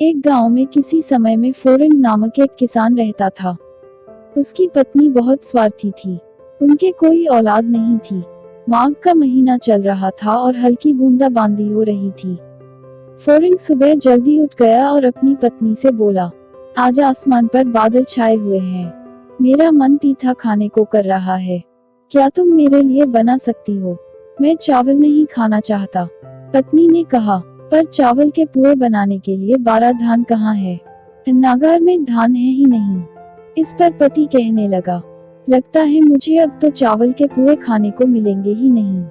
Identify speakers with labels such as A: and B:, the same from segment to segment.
A: एक गांव में किसी समय में फोरिंग नामक एक किसान रहता था। उसकी पत्नी बहुत स्वार्थी थी। उनके कोई औलाद नहीं थी। माघ का महीना चल रहा था और हल्की बूंदाबांदी हो रही थी। फोरिंग सुबह जल्दी उठ गया और अपनी पत्नी से बोला, आज आसमान पर बादल छाए हुए हैं। मेरा मन पीठा खाने को कर रहा है। क्या तुम मेरे लिए बना सकती हो? मैं चावल नहीं खाना चाहता। पत्नी ने कहा, पर चावल के पुए बनाने के लिए बारा धान कहाँ है? नागार में धान है ही नहीं। इस पर पति कहने लगा, लगता है मुझे अब तो चावल के पुए खाने को मिलेंगे ही नहीं।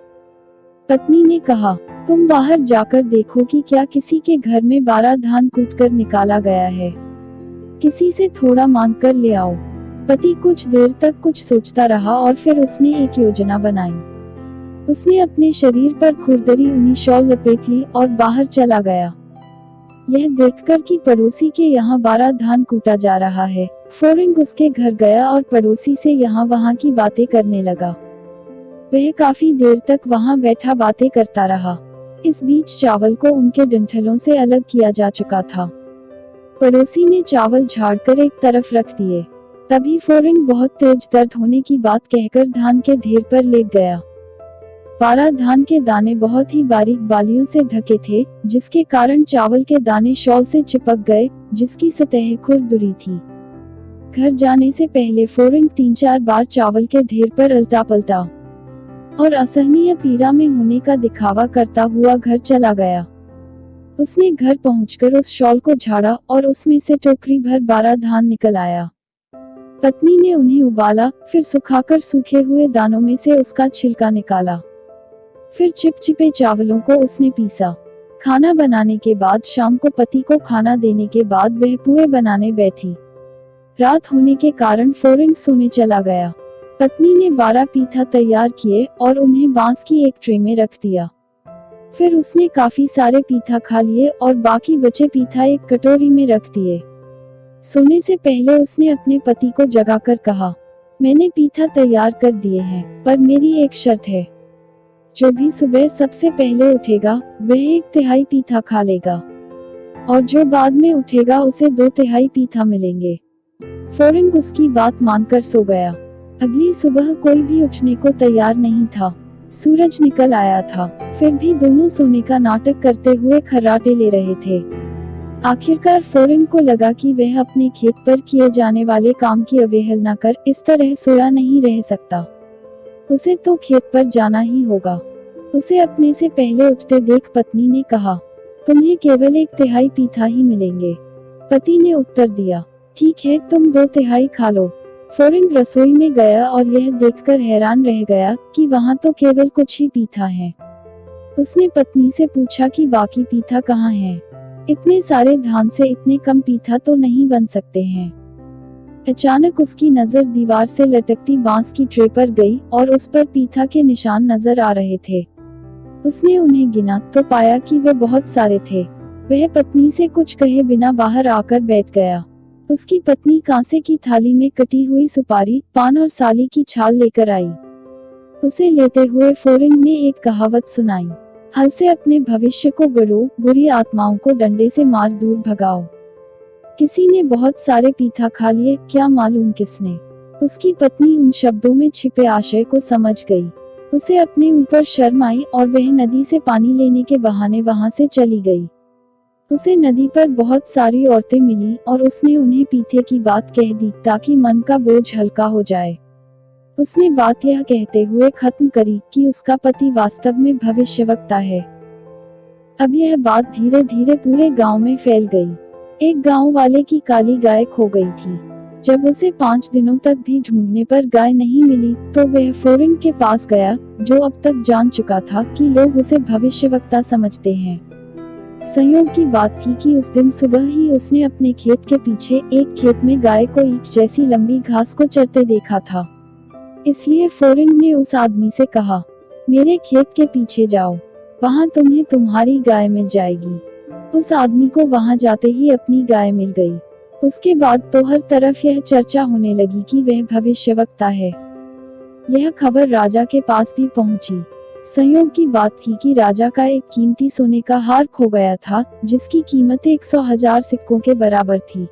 A: पत्नी ने कहा, तुम बाहर जाकर देखो कि क्या किसी के घर में बारा धान कूट कर निकाला गया है। किसी से थोड़ा मांग कर ले आओ। पति कुछ देर तक कुछ सोचता रहा और फिर उसने एक योजना बनाई। उसने अपने शरीर पर खुरदरी ऊनी शॉल लपेट ली और बाहर चला गया। यह देखकर कि पड़ोसी के यहाँ बारा धान कूटा जा रहा है, फोरिंग उसके घर गया और पड़ोसी से यहाँ वहाँ की बातें करने लगा। वह काफी देर तक वहाँ बैठा बातें करता रहा। इस बीच चावल को उनके डंठलों से अलग किया जा चुका था। पड़ोसी ने चावल झाड़कर एक तरफ रख दिए। तभी फोरिंग बहुत तेज दर्द होने की बात कहकर धान के ढेर पर लेट गया। बारा धान के दाने बहुत ही बारीक बालियों से ढके थे, जिसके कारण चावल के दाने शॉल से चिपक गए, जिसकी सतह खुरदुरी थी। घर जाने से पहले फोरिंग 3-4 बार चावल के ढेर पर उल्टा पलटा और असहनीय पीड़ा में होने का दिखावा करता हुआ घर चला गया। उसने घर पहुंचकर उस शॉल को झाड़ा और उसमें से टोकरी भर बारा धान निकल आया। पत्नी ने उन्हें उबाला, फिर सुखाकर सूखे हुए दानों में से उसका छिलका निकाला। फिर चिपचिपे चावलों को उसने पीसा। खाना बनाने के बाद शाम को पति को खाना देने के बाद वह पुए बनाने बैठी। रात होने के कारण फोरिंग सोने चला गया। पत्नी ने 12 पीठा तैयार किए और उन्हें बांस की एक ट्रे में रख दिया। फिर उसने काफी सारे पीठा खा लिए और बाकी बचे पीठा एक कटोरी में रख दिए। सोने से पहले उसने अपने पति को जगाकर कहा, मैंने पीठा तैयार कर दिए हैं, पर मेरी एक शर्त है। जो भी सुबह सबसे पहले उठेगा वह 1/3 पीठा खा लेगा और जो बाद में उठेगा उसे 2/3 पीठा मिलेंगे। फोरिंग उसकी बात मानकर सो गया। अगली सुबह कोई भी उठने को तैयार नहीं था। सूरज निकल आया था, फिर भी दोनों सोने का नाटक करते हुए खर्राटे ले रहे थे। आखिरकार फोरिंग को लगा कि वह अपने खेत पर किए जाने वाले काम की अवहेलना कर इस तरह सोया नहीं रह सकता। उसे तो खेत पर जाना ही होगा। उसे अपने से पहले उठते देख पत्नी ने कहा, तुम्हें केवल 1/3 पीठा ही मिलेंगे। पति ने उत्तर दिया, ठीक है, तुम 2/3 खा लो। फोरिंग रसोई में गया और यह देखकर हैरान रह गया कि वहाँ तो केवल कुछ ही पीठा है। उसने पत्नी से पूछा कि बाकी पीठा कहाँ हैं? इतने सारे धान से इतने कम पीठा तो नहीं बन सकते हैं। अचानक उसकी नजर दीवार से लटकती बांस की ट्रे पर गई और उस पर पीठा के निशान नजर आ रहे थे। उसने उन्हें गिना तो पाया कि वे बहुत सारे थे। वह पत्नी से कुछ कहे बिना बाहर आकर बैठ गया। उसकी पत्नी कांसे की थाली में कटी हुई सुपारी, पान और साली की छाल लेकर आई। उसे लेते हुए फोरिंग ने एक कहावत सुनाई, हल से अपने भविष्य को गढ़ो, बुरी आत्माओं को डंडे से मार दूर भगाओ। किसी ने बहुत सारे पीठा खा लिए, क्या मालूम किसने। उसकी पत्नी उन शब्दों में छिपे आशय को समझ गई। उसे अपने ऊपर शर्म आई और वह नदी से पानी लेने के बहाने वहां से चली गई। उसे नदी पर बहुत सारी औरतें मिली और उसने उन्हें पीठे की बात कह दी ताकि मन का बोझ हल्का हो जाए। उसने बात यह कहते हुए खत्म करी कि उसका पति वास्तव में भविष्यवक्ता है। अब यह बात धीरे धीरे पूरे गांव में फैल गई। एक गांव वाले की काली गाय खो गई थी। जब उसे 5 दिनों तक भी ढूंढने पर गाय नहीं मिली तो वह फोरिंग के पास गया, जो अब तक जान चुका था कि लोग उसे भविष्यवक्ता समझते हैं। संयोग की बात थी कि उस दिन सुबह ही उसने अपने खेत के पीछे एक खेत में गाय को ईंट जैसी लंबी घास को चरते देखा था। इसलिए फोरिंग ने उस आदमी से कहा, मेरे खेत के पीछे जाओ, वहाँ तुम्हें तुम्हारी गाय मिल जाएगी। उस आदमी को वहां जाते ही अपनी गाय मिल गई। उसके बाद तो हर तरफ यह चर्चा होने लगी कि वह भविष्यवक्ता है। यह खबर राजा के पास भी पहुंची। संयोग की बात थी कि राजा का एक कीमती सोने का हार खो गया था, जिसकी कीमत 100,000 सिक्कों के बराबर थी।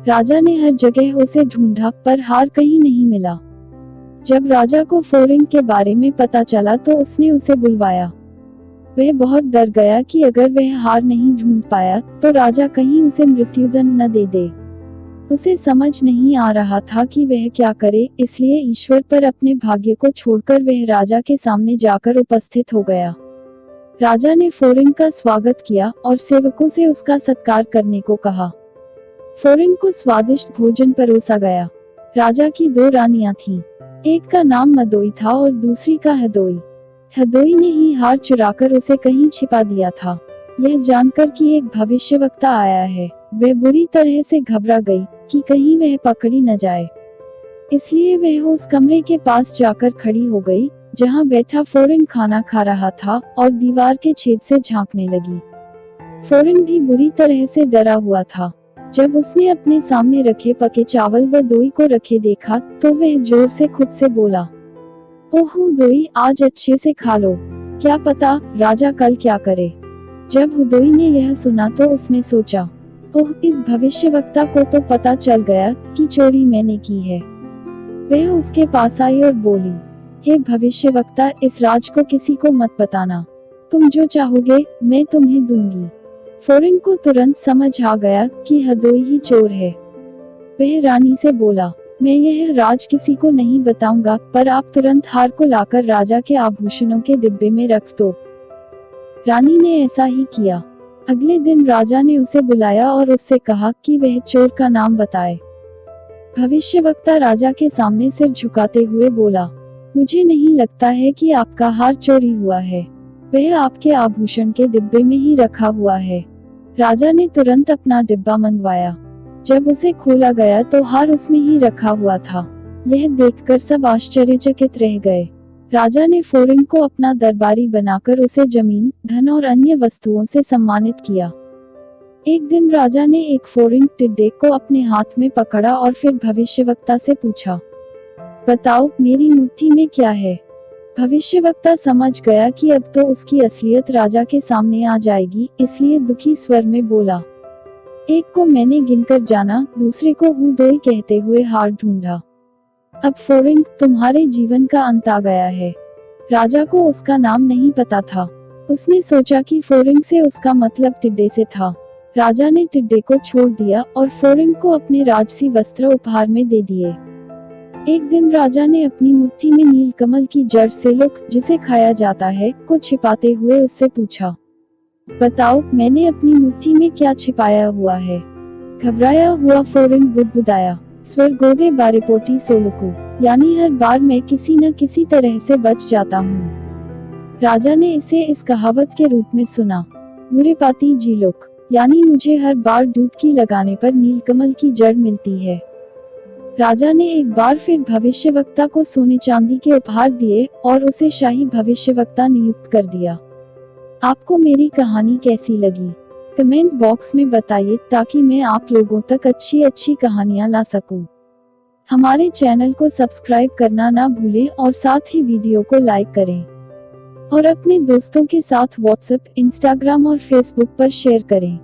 A: राजा ने हर जगह उसे ढूंढा, पर हार कहीं नहीं मिला। जब राजा को फोरिन के बारे में पता चला तो उसने उसे बुलवाया। वह बहुत डर गया कि अगर वह हार नहीं ढूंढ पाया तो राजा कहीं उसे मृत्युदंड न दे दे। उसे समझ नहीं आ रहा था कि वह क्या करे, इसलिए ईश्वर पर अपने भाग्य को छोड़कर वह राजा के सामने जाकर उपस्थित हो गया। राजा ने फोरिन का स्वागत किया और सेवकों से उसका सत्कार करने को कहा। फोरिन को स्वादिष्ट भोजन परोसा गया। राजा की 2 रानियां थीं। एक का नाम मदोई था और दूसरी का हदोई। हदोई ने ही हार चुराकर उसे कहीं छिपा दिया था। यह जानकर कि एक भविष्यवक्ता आया है, वह बुरी तरह से घबरा गई कि कहीं वह पकड़ी न जाए। इसलिए वह उस कमरे के पास जाकर खड़ी हो गई जहां बैठा फोरिन खाना खा रहा था और दीवार के छेद से झांकने लगी। फोरिन भी बुरी तरह से डरा हुआ था। जब उसने अपने सामने रखे पके चावल व दोई को रखे देखा तो वह जोर से खुद से बोला, ओह दोई, आज अच्छे से खा लो, क्या पता राजा कल क्या करे। जब हुदोई ने यह सुना तो उसने सोचा, ओह, इस भविष्यवक्ता को तो पता चल गया कि चोरी मैंने की है। वह उसके पास आई और बोली, हे भविष्यवक्ता, इस राज को किसी को मत बताना। तुम जो चाहोगे मैं तुम्हें दूंगी। फोरिन को तुरंत समझ आ गया कि हदोई ही चोर है। वह रानी से बोला, मैं यह राज किसी को नहीं बताऊंगा, पर आप तुरंत हार को लाकर राजा के आभूषणों के डिब्बे में रख दो। रानी ने ऐसा ही किया। अगले दिन राजा ने उसे बुलाया और उससे कहा कि वह चोर का नाम बताए। भविष्यवक्ता राजा के सामने सिर झुकाते हुए बोला, मुझे नहीं लगता है कि आपका हार चोरी हुआ है, वह आपके आभूषण के डिब्बे में ही रखा हुआ है। राजा ने तुरंत अपना डिब्बा मंगवाया। जब उसे खोला गया तो हार उसमें ही रखा हुआ था। यह देखकर सब आश्चर्यचकित रह गए। राजा ने फोरिन को अपना दरबारी बनाकर उसे जमीन, धन और अन्य वस्तुओं से सम्मानित किया। एक दिन राजा ने एक फोरिन टिड्डे को अपने हाथ में पकड़ा और फिर भविष्यवक्ता से पूछा, बताओ मेरी मुट्ठी में क्या है। भविष्यवक्ता समझ गया कि अब तो उसकी असलियत राजा के सामने आ जाएगी, इसलिए दुखी स्वर में बोला, एक को मैंने गिनकर जाना, दूसरे को हुदोई कहते हुए हार ढूंढा। अब फोरिन, तुम्हारे जीवन का अंत आ गया है। राजा को उसका नाम नहीं पता था। उसने सोचा कि फोरिन से उसका मतलब टिड्डे से था। राजा ने टिड्डे को छोड़ दिया और फोरिन को अपने राजसी वस्त्र उपहार में दे दिए। एक दिन राजा ने अपनी मुट्ठी में नीलकमल की जड़ से लुक, जिसे खाया जाता है, को छिपाते हुए उससे पूछा, बताओ मैंने अपनी मुट्ठी में क्या छिपाया हुआ है। घबराया हुआ फोरिन बुदबुदाया, स्वर्गोगे बारिपोटी सोलुकु, यानी हर बार मैं किसी न किसी तरह से बच जाता हूँ। राजा ने इसे इस कहावत के रूप में सुना, बुरे पाती जीलुक, यानी मुझे हर बार डुबकी लगाने पर नीलकमल की जड़ मिलती है। राजा ने एक बार फिर भविष्यवक्ता को सोने चांदी के उपहार दिए और उसे शाही भविष्यवक्ता नियुक्त कर दिया। आपको मेरी कहानी कैसी लगी? कमेंट बॉक्स में बताइए ताकि मैं आप लोगों तक अच्छी अच्छी कहानियां ला सकूं। हमारे चैनल को सब्सक्राइब करना ना भूलें और साथ ही वीडियो को लाइक करें और अपने दोस्तों के साथ व्हाट्सएप, इंस्टाग्राम और फेसबुक पर शेयर करें।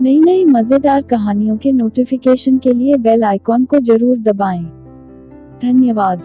A: नई नई मजेदार कहानियों के नोटिफिकेशन के लिए बेल आइकॉन को जरूर दबाएं। धन्यवाद।